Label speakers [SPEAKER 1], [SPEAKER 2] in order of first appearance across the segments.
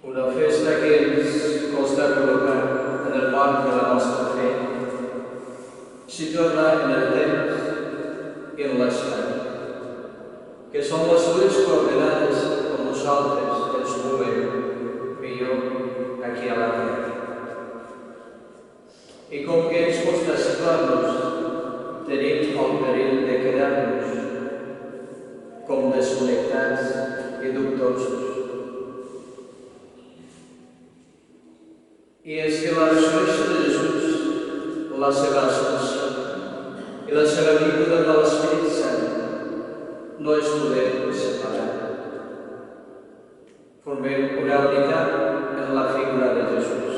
[SPEAKER 1] Una festa que ens costa col·locar en el marc de la nostra fe, situar-la en el temps i en l'espai, que són les dues coordenades on nosaltres ens movem millor aquí a la Terra. I com que ens costa situar-nos, tenim el perill de quedar-nos com desconnectats i dubtosos. I és que la resurrecció de Jesús, la seva ascensió i la seva vinguda de l'Espírit Sant no es poden separar. Formem una unitat en la figura de Jesús.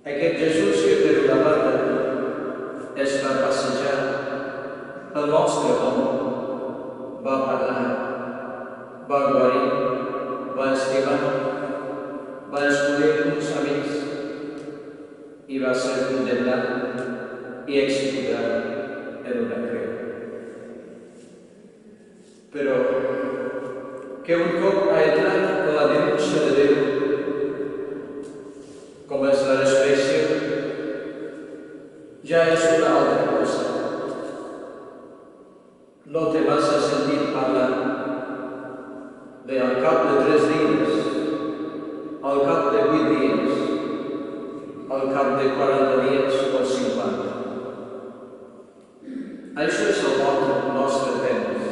[SPEAKER 1] Aquest Jesús que per una banda es va passejar pel nostre món, va parlar, va guarir, va estimar, va escollir uns amics i va ser condemnat i executat en una creu. Però que un cop ha entrat en la denúncia de Déu, com és la resurrecció, ja és una altra cosa. No té massa sentit parlar de al cap de 3 dies, al cap de 8 dies, al cap de 40 dies o 50. Això és el nostre temps.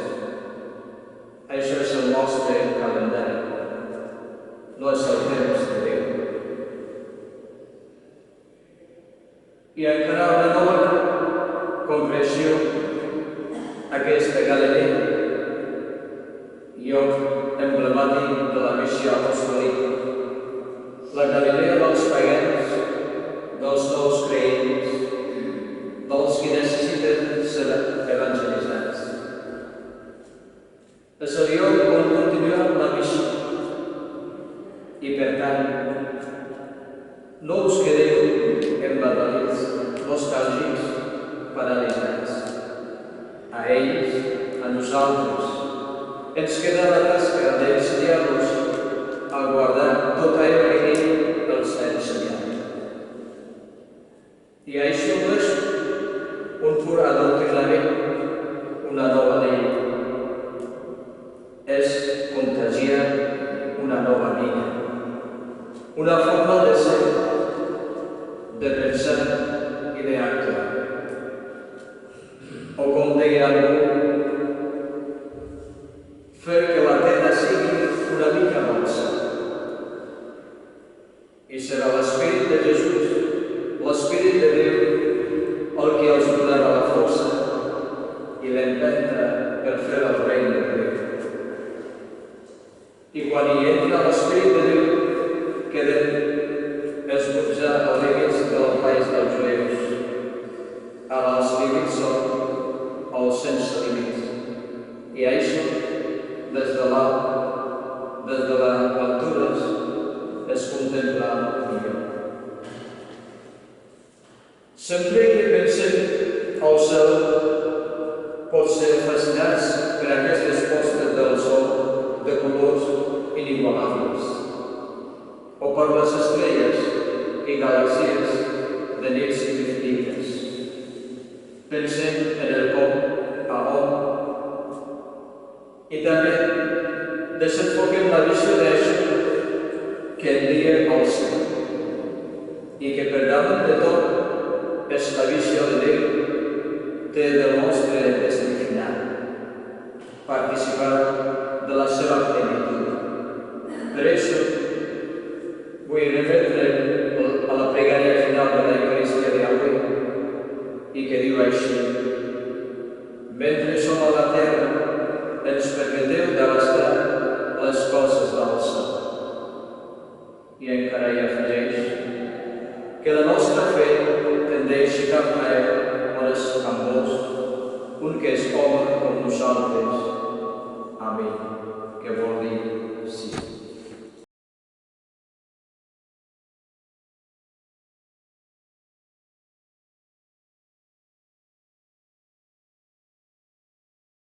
[SPEAKER 1] Això és el nostre calendari. No és el temps de Déu. I encara una nova concreció, aquesta Galilea, lloc emblemàtic de la missió apostòlica. La Galilea dels pagans, dels nous creents, dels que necessiten ser evangelitzats. És el lloc on continua la missió. I per tant, no us quedeu embadalits, nostàlgics, paralitzats. A ells, a nosaltres, ens queda la tasca d'ensenyar-los a guardar tot allò que ell els ha ensenyat. I això no és un pur adoctrinament, una nova llei. És contagiar una nova vida, una forma de ser, de pensar i d'actuar. O com deia algú, fer que la terra sigui una mica mansa. I serà l'Espírit de Jesús, l'Espírit de Déu, el que els donarà la força i l'empenta per fer el regne de Déu. I quan hi entra l'Espírit de Déu, queden esbotjar els límits del país dels jueus. Ara els límits són els sense límits. I això, des de l'alt, des de les altures, es contempla millor. Sempre que pensem al cel, pot ser fascinats per aquestes postes del sol de colors inigualables, o per les estrelles i galàxies de nits infinites. Pensem en el com a on i també desenfoquem la visió d'això que envia al cel i que per damunt de tot és la visió de Déu té del nostre destí final, participar de la seva plenitud. Per això vull remetre a la pregària final de l'Eucaristia d'avui i que diu així: mentre som a la terra, ens permeteu d'abastar les coses del cel. I encara hi afegeix que la nostra fe tendeix cap a ell on és amb vos, un que és home com nosaltres,